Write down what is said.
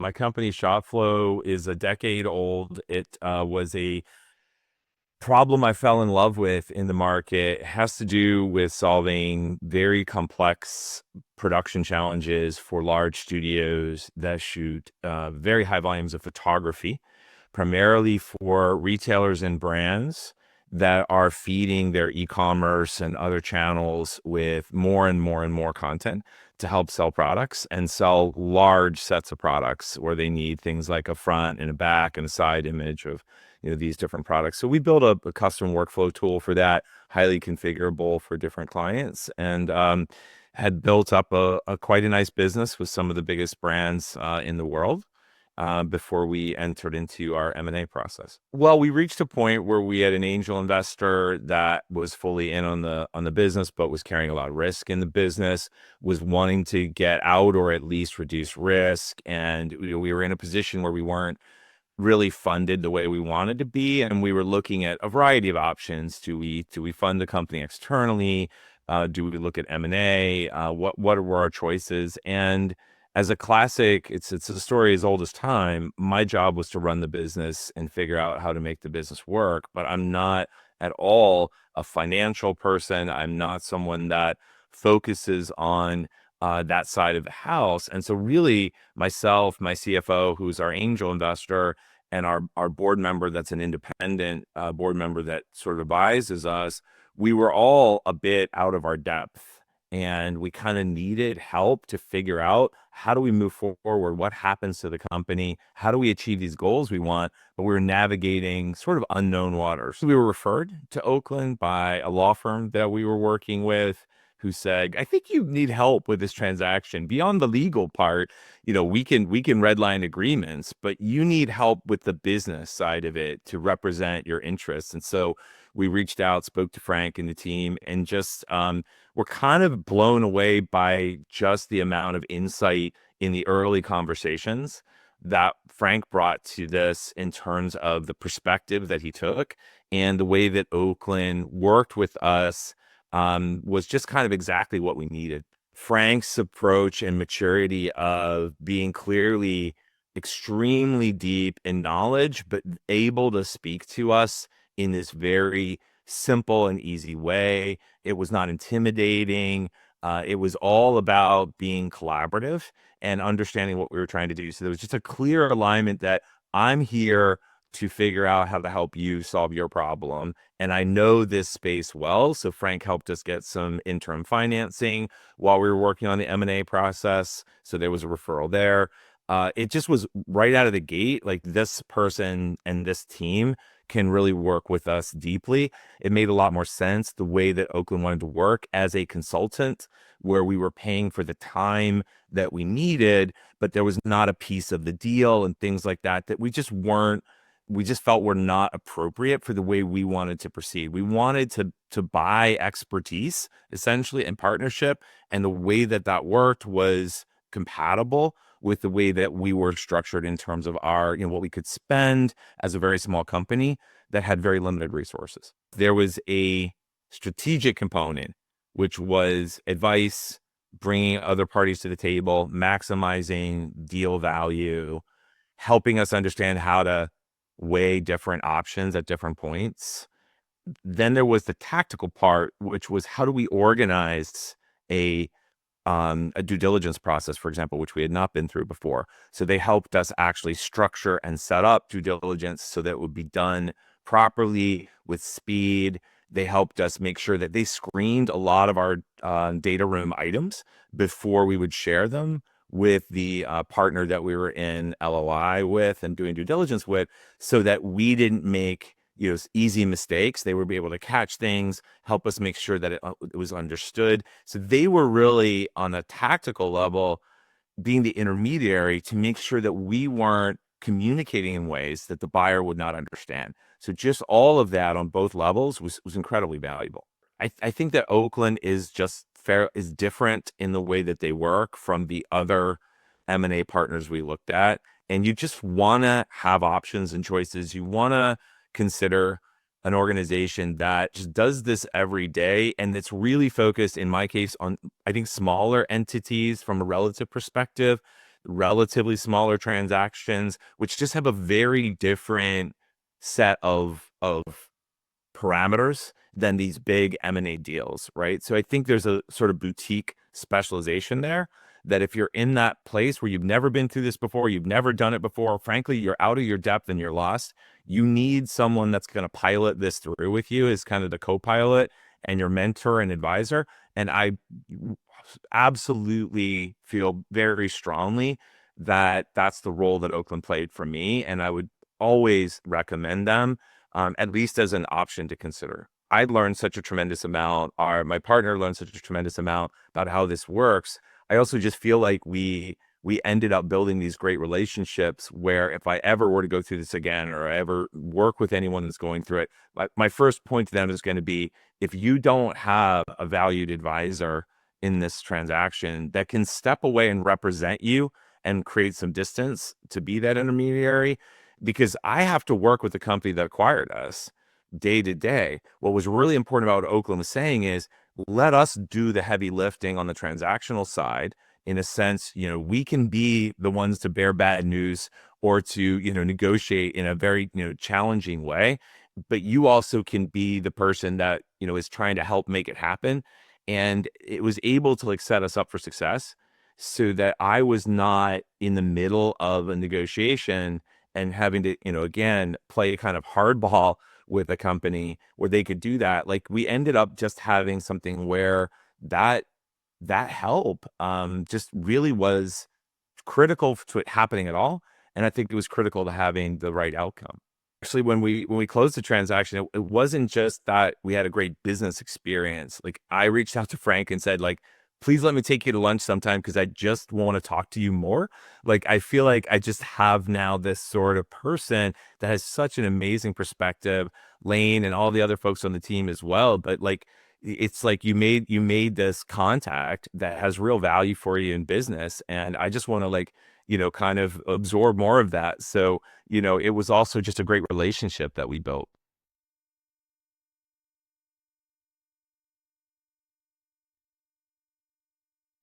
My company, ShotFlow, is a decade old. It was a problem I fell in love with in the market. It has to do with solving very complex production challenges for large studios that shoot very high volumes of photography, primarily for retailers and brands that are feeding their e-commerce and other channels with more and more and more content to help sell products and sell large sets of products where they need things like a front and a back and a side image of these different products. So we built a custom workflow tool for that, highly configurable for different clients, and had built up a quite a nice business with some of the biggest brands in the world before we entered into our M&A process. Well, we reached a point where we had an angel investor that was fully in on the business, but was carrying a lot of risk in the business, was wanting to get out or at least reduce risk. And we were in a position where we weren't really funded the way we wanted to be, and we were looking at a variety of options. Do we fund the company externally? Do we look at M&A? What were our choices? And as a classic, it's a story as old as time. My job was to run the business and figure out how to make the business work, but I'm not at all a financial person. I'm not someone that focuses on that side of the house. And so really myself, my CFO, who's our angel investor, and our board member that's an independent board member that sort of advises us, we were all a bit out of our depth. And we kind of needed help to figure out, how do we move forward? What happens to the company? How do we achieve these goals we want? But we were navigating sort of unknown waters. We were referred to Oaklyn by a law firm that we were working with, who said, I think you need help with this transaction. Beyond the legal part, we can redline agreements, but you need help with the business side of it to represent your interests. And so we reached out, spoke to Frank and the team, and just were kind of blown away by just the amount of insight in the early conversations that Frank brought to this, in terms of the perspective that he took and the way that Oaklyn worked with us. Was just kind of exactly what we needed. Frank's approach and maturity of being clearly extremely deep in knowledge, but able to speak to us in this very simple and easy way. It was not intimidating. It was all about being collaborative and understanding what we were trying to do. So there was just a clear alignment that I'm here to figure out how to help you solve your problem. And I know this space well. So Frank helped us get some interim financing while we were working on the M&A process. So there was a referral there. It just was right out of the gate, like, this person and this team can really work with us deeply. It made a lot more sense the way that Oaklyn wanted to work as a consultant, where we were paying for the time that we needed, but there was not a piece of the deal and things like that we just felt were not appropriate for the way we wanted to proceed. We wanted to buy expertise, essentially, in partnership, and the way that worked was compatible with the way that we were structured in terms of our, what we could spend as a very small company that had very limited resources. There was a strategic component, which was advice, bringing other parties to the table, maximizing deal value, helping us understand how to weigh different options at different points. Then there was the tactical part, which was, how do we organize a due diligence process, for example, which we had not been through before. So they helped us actually structure and set up due diligence so that it would be done properly with speed. They helped us make sure that they screened a lot of our data room items before we would share them with the partner that we were in LOI with and doing due diligence with, so that we didn't make easy mistakes. They would be able to catch things, help us make sure that it was understood. So they were really, on a tactical level, being the intermediary to make sure that we weren't communicating in ways that the buyer would not understand. So just all of that on both levels was incredibly valuable. I think that Oaklyn is different in the way that they work from the other M&A partners we looked at. And you just want to have options and choices. You want to consider an organization that just does this every day, and it's really focused, in my case, on, I think, smaller entities from a relative perspective relatively smaller transactions, which just have a very different set of parameters than these big M&A deals, right? So I think there's a sort of boutique specialization there that if you're in that place where you've never been through this before, you've never done it before, frankly, you're out of your depth and you're lost, you need someone that's going to pilot this through with you as kind of the co-pilot and your mentor and advisor. And I absolutely feel very strongly that that's the role that Oaklyn played for me. And I would always recommend them, at least as an option to consider. I learned such a tremendous amount, or my partner learned such a tremendous amount about how this works. I also just feel like we ended up building these great relationships where if I ever were to go through this again, or I ever work with anyone that's going through it, my first point to them is going to be, if you don't have a valued advisor in this transaction that can step away and represent you and create some distance to be that intermediary, because I have to work with the company that acquired us day to day. What was really important about what Oaklyn was saying is, let us do the heavy lifting on the transactional side. In a sense, we can be the ones to bear bad news or to, negotiate in a very, challenging way. But you also can be the person that, is trying to help make it happen. And it was able to like set us up for success so that I was not in the middle of a negotiation and having to, again, play kind of hardball with a company where they could do that. Like, we ended up just having something where that help just really was critical to it happening at all. And I think it was critical to having the right outcome. Actually, when we closed the transaction, it wasn't just that we had a great business experience. Like, I reached out to Frank and said, like, please let me take you to lunch sometime because I just want to talk to you more. Like, I feel like I just have now this sort of person that has such an amazing perspective, Lane and all the other folks on the team as well. But like, it's like you made this contact that has real value for you in business, and I just want to, like, kind of absorb more of that. So, it was also just a great relationship that we built.